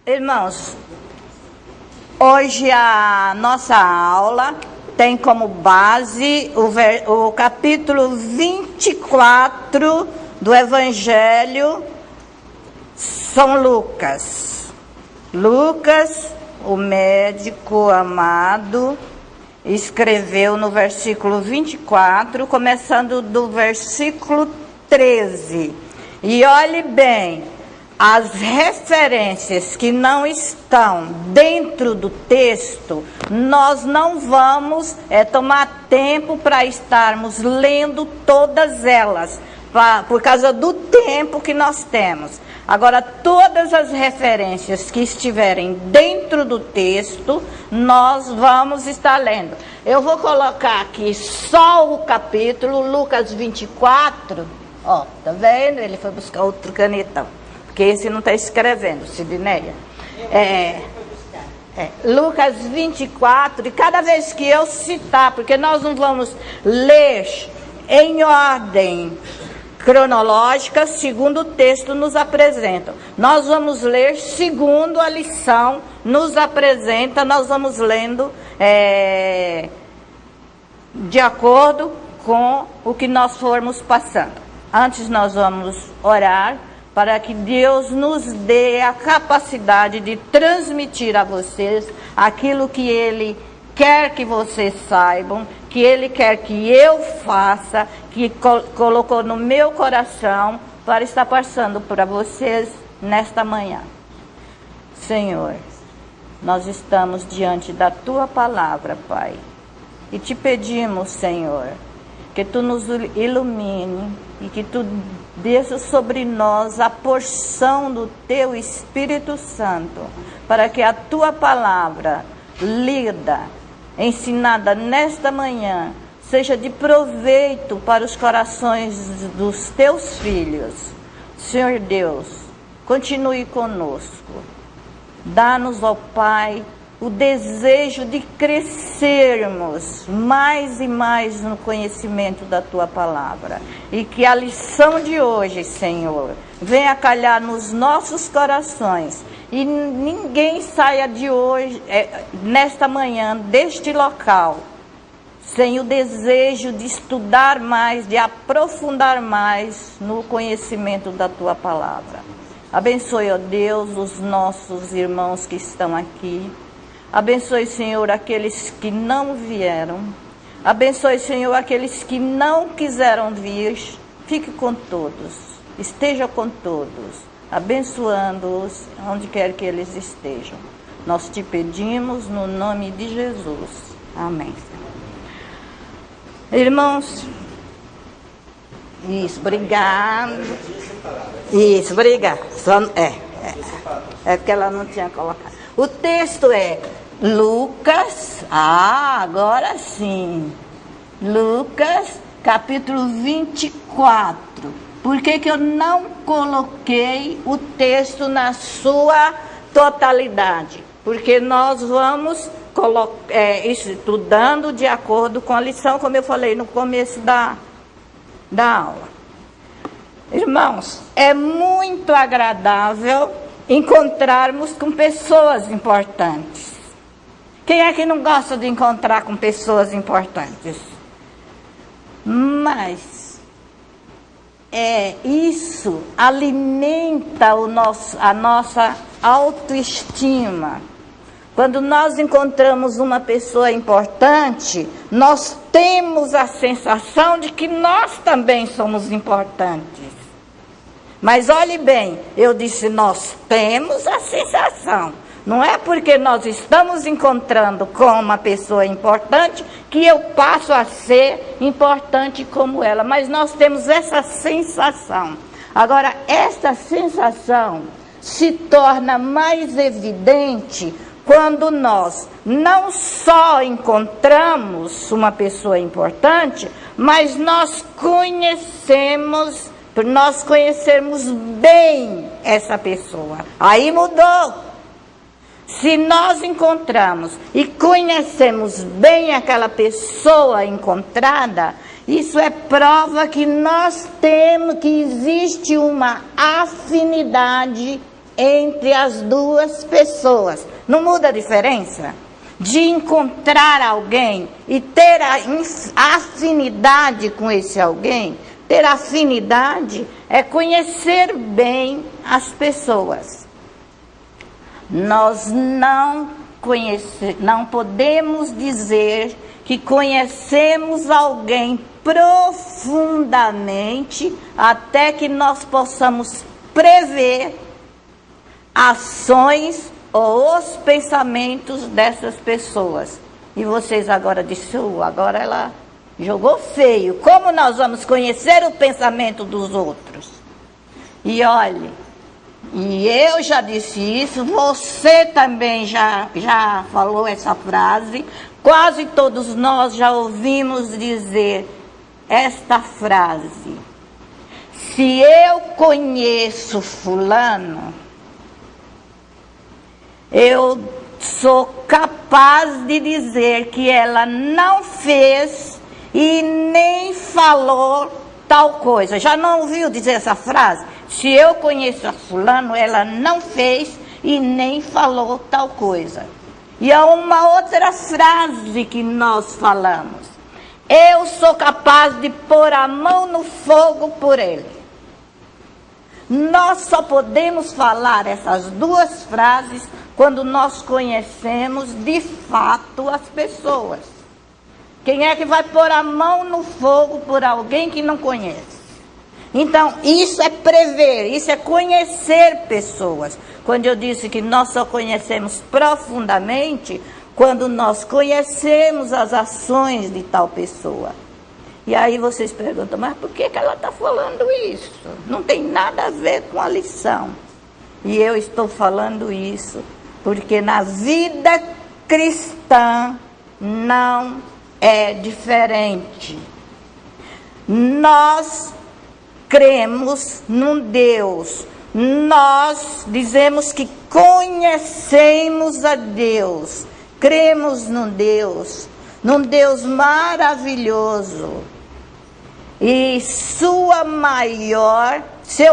Irmãos, hoje a nossa aula tem como base o capítulo 24 do Evangelho São Lucas. Lucas, o médico amado, escreveu no versículo 24, começando do versículo 13. E olhe bem, as referências que não estão dentro do texto, nós não vamos tomar tempo para estarmos lendo todas elas, por causa do tempo que nós temos. Agora, todas as referências que estiverem dentro do texto, nós vamos estar lendo. Eu vou colocar aqui só o capítulo, Lucas 24. Ó, tá vendo? Ele foi buscar outro canetão, porque esse não está escrevendo, Sidneia. Lucas 24, e cada vez que eu citar, porque nós não vamos ler em ordem cronológica, segundo o texto nos apresenta. Nós vamos ler segundo a lição nos apresenta, nós vamos lendo de acordo com o que nós formos passando. Antes nós vamos orar para que Deus nos dê a capacidade de transmitir a vocês aquilo que Ele quer que vocês saibam, que Ele quer que eu faça, que colocou no meu coração para estar passando para vocês nesta manhã. Senhor, nós estamos diante da Tua palavra, Pai, e te pedimos, Senhor, que Tu nos ilumine e que Tu desça sobre nós a porção do Teu Espírito Santo, para que a Tua palavra lida, ensinada nesta manhã, seja de proveito para os corações dos Teus filhos. Senhor Deus, continue conosco. Dá-nos, ó Pai, o desejo de crescermos mais e mais no conhecimento da Tua palavra. E que a lição de hoje, Senhor, venha calhar nos nossos corações. E ninguém saia de hoje, nesta manhã, deste local, sem o desejo de estudar mais, de aprofundar mais no conhecimento da Tua palavra. Abençoe, ó Deus, os nossos irmãos que estão aqui. Abençoe, Senhor, aqueles que não vieram. Abençoe, Senhor, aqueles que não quiseram vir. Fique com todos. Esteja com todos, abençoando-os onde quer que eles estejam. Nós te pedimos no nome de Jesus. Amém. Irmãos, isso, obrigado. Isso, obrigado. É porque ela não tinha colocado. O texto é Lucas, agora sim. Lucas, capítulo 24. Por que eu não coloquei o texto na sua totalidade? Porque nós vamos estudando de acordo com a lição, como eu falei no começo da aula. Irmãos, é muito agradável encontrarmos com pessoas importantes. Quem é que não gosta de encontrar com pessoas importantes? Mas isso alimenta a nossa autoestima. Quando nós encontramos uma pessoa importante, nós temos a sensação de que nós também somos importantes. Mas olhe bem, eu disse nós temos a sensação. Não é porque nós estamos encontrando com uma pessoa importante que eu passo a ser importante como ela. Mas nós temos essa sensação. Agora, essa sensação se torna mais evidente quando nós não só encontramos uma pessoa importante, mas nós conhecermos bem essa pessoa. Aí mudou. Se nós encontramos e conhecemos bem aquela pessoa encontrada, isso é prova que nós temos, que existe uma afinidade entre as duas pessoas. Não muda a diferença? De encontrar alguém e ter a afinidade com esse alguém. Ter afinidade é conhecer bem as pessoas. Nós não podemos dizer que conhecemos alguém profundamente até que nós possamos prever ações ou os pensamentos dessas pessoas. E vocês agora disseram, agora ela jogou feio. Como nós vamos conhecer o pensamento dos outros? E olhe, e eu já disse isso, você também já falou essa frase, quase todos nós já ouvimos dizer esta frase: se eu conheço fulano, eu sou capaz de dizer que ela não fez e nem falou tal coisa. Já não ouviu dizer essa frase? Se eu conheço a fulano, ela não fez e nem falou tal coisa. E há uma outra frase que nós falamos: eu sou capaz de pôr a mão no fogo por ele. Nós só podemos falar essas duas frases quando nós conhecemos de fato as pessoas. Quem é que vai pôr a mão no fogo por alguém que não conhece? Então, isso é prever, isso é conhecer pessoas. Quando eu disse que nós só conhecemos profundamente, quando nós conhecemos as ações de tal pessoa. E aí vocês perguntam, mas por que ela está falando isso? Não tem nada a ver com a lição. E eu estou falando isso porque na vida cristã não é diferente. Nós cremos num Deus. Nós dizemos que conhecemos a Deus. Cremos num Deus maravilhoso. E seu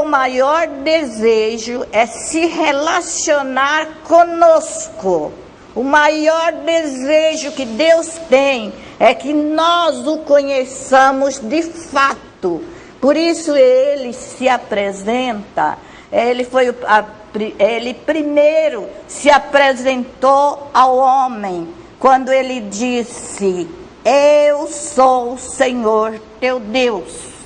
maior desejo é se relacionar conosco. O maior desejo que Deus tem é que nós o conheçamos de fato. Por isso ele se apresenta, ele primeiro se apresentou ao homem, quando ele disse: eu sou o Senhor teu Deus.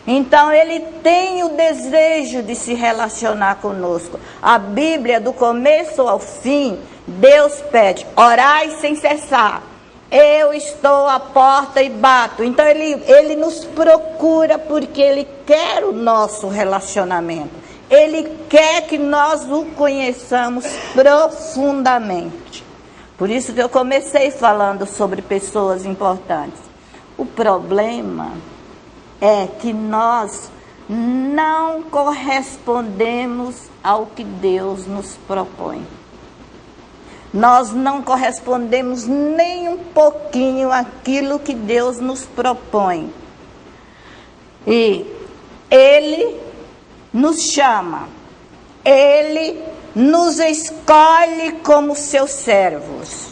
Então ele tem o desejo de se relacionar conosco. A Bíblia, do começo ao fim, Deus pede: orai sem cessar. Eu estou à porta e bato. Então ele nos procura porque ele quer o nosso relacionamento. Ele quer que nós o conheçamos profundamente. Por isso que eu comecei falando sobre pessoas importantes. O problema é que nós não correspondemos ao que Deus nos propõe. Nós não correspondemos nem um pouquinho àquilo que Deus nos propõe. E Ele nos chama, Ele nos escolhe como seus servos,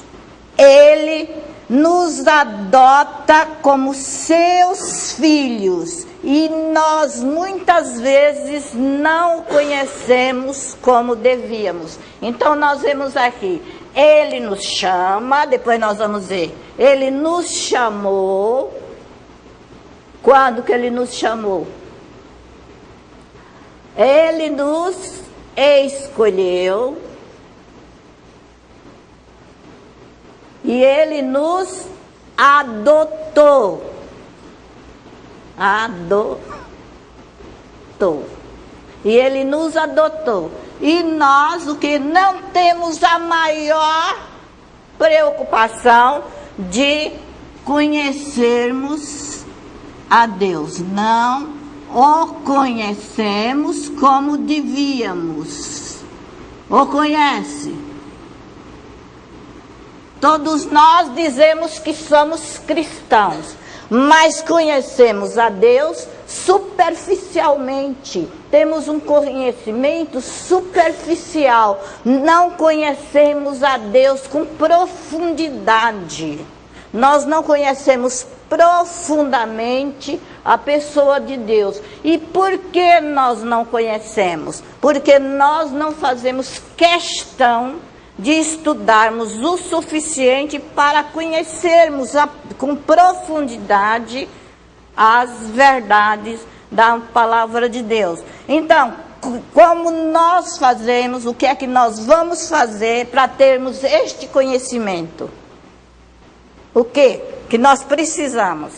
Ele nos adota como seus filhos, e nós muitas vezes não o conhecemos como devíamos. Então nós vemos aqui, Ele nos chama, depois nós vamos ver, Ele nos chamou. Quando que Ele nos chamou? Ele nos escolheu e Ele nos adotou. E Ele nos adotou. E nós, o que não temos a maior preocupação de conhecermos a Deus. Não o conhecemos como devíamos. O conhece? Todos nós dizemos que somos cristãos, mas conhecemos a Deus superficialmente, temos um conhecimento superficial, não conhecemos a Deus com profundidade. Nós não conhecemos profundamente a pessoa de Deus. E por que nós não conhecemos? Porque nós não fazemos questão de estudarmos o suficiente para conhecermos com profundidade as verdades da palavra de Deus. Então, como nós fazemos, o que é que nós vamos fazer para termos este conhecimento? O que nós precisamos?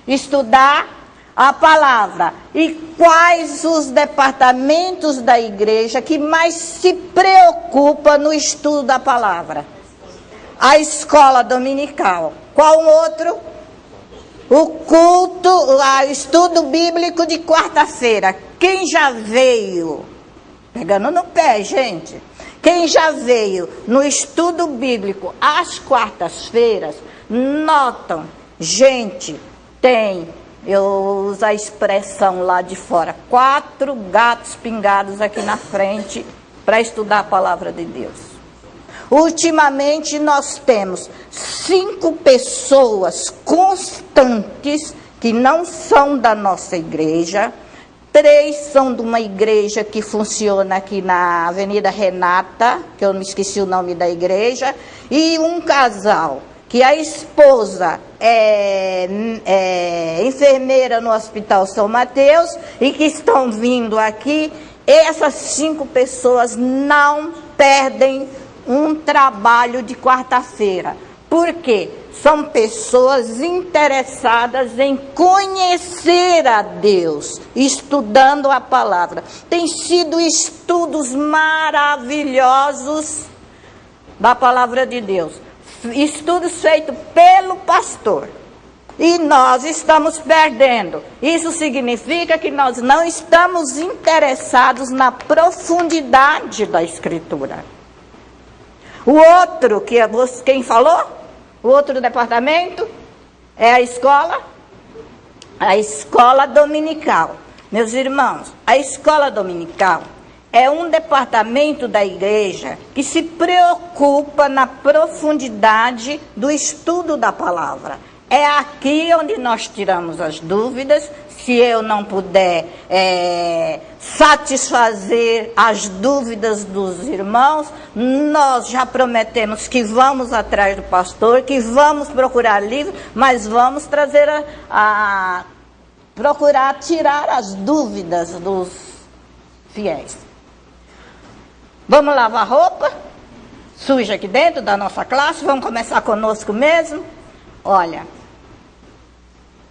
Estudar a palavra. E quais os departamentos da igreja que mais se preocupa no estudo da palavra? A escola dominical. Qual outro? O culto, o estudo bíblico de quarta-feira. Quem já veio? Pegando no pé, gente. Quem já veio no estudo bíblico às quartas-feiras, notam, gente, tem, eu uso a expressão lá de fora, 4 gatos pingados aqui na frente para estudar a palavra de Deus. Ultimamente nós temos 5 pessoas constantes que não são da nossa igreja. 3 são de uma igreja que funciona aqui na Avenida Renata, que eu me esqueci o nome da igreja, e um casal, que a esposa é enfermeira no Hospital São Mateus, e que estão vindo aqui. Essas 5 pessoas não perdem um trabalho de quarta-feira. Por quê? São pessoas interessadas em conhecer a Deus, estudando a palavra. Tem sido estudos maravilhosos da palavra de Deus. Estudos feitos pelo pastor. E nós estamos perdendo. Isso significa que nós não estamos interessados na profundidade da Escritura. O outro, quem falou? O outro departamento é a escola dominical. Meus irmãos, a escola dominical é um departamento da igreja que se preocupa na profundidade do estudo da palavra. É aqui onde nós tiramos as dúvidas. Se eu não puder satisfazer as dúvidas dos irmãos, nós já prometemos que vamos atrás do pastor, que vamos procurar livros, mas vamos trazer procurar tirar as dúvidas dos fiéis. Vamos lavar roupa suja aqui dentro da nossa classe? Vamos começar conosco mesmo? Olha,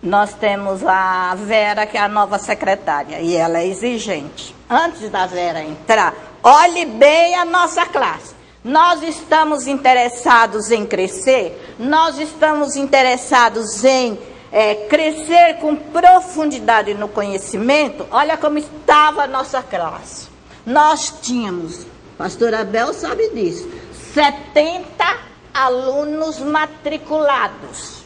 nós temos a Vera, que é a nova secretária, e ela é exigente. Antes da Vera entrar, olhe bem a nossa classe. Nós estamos interessados em crescer, nós estamos interessados em crescer com profundidade no conhecimento. Olha como estava a nossa classe. Nós tínhamos, pastor Abel sabe disso, 70 alunos matriculados.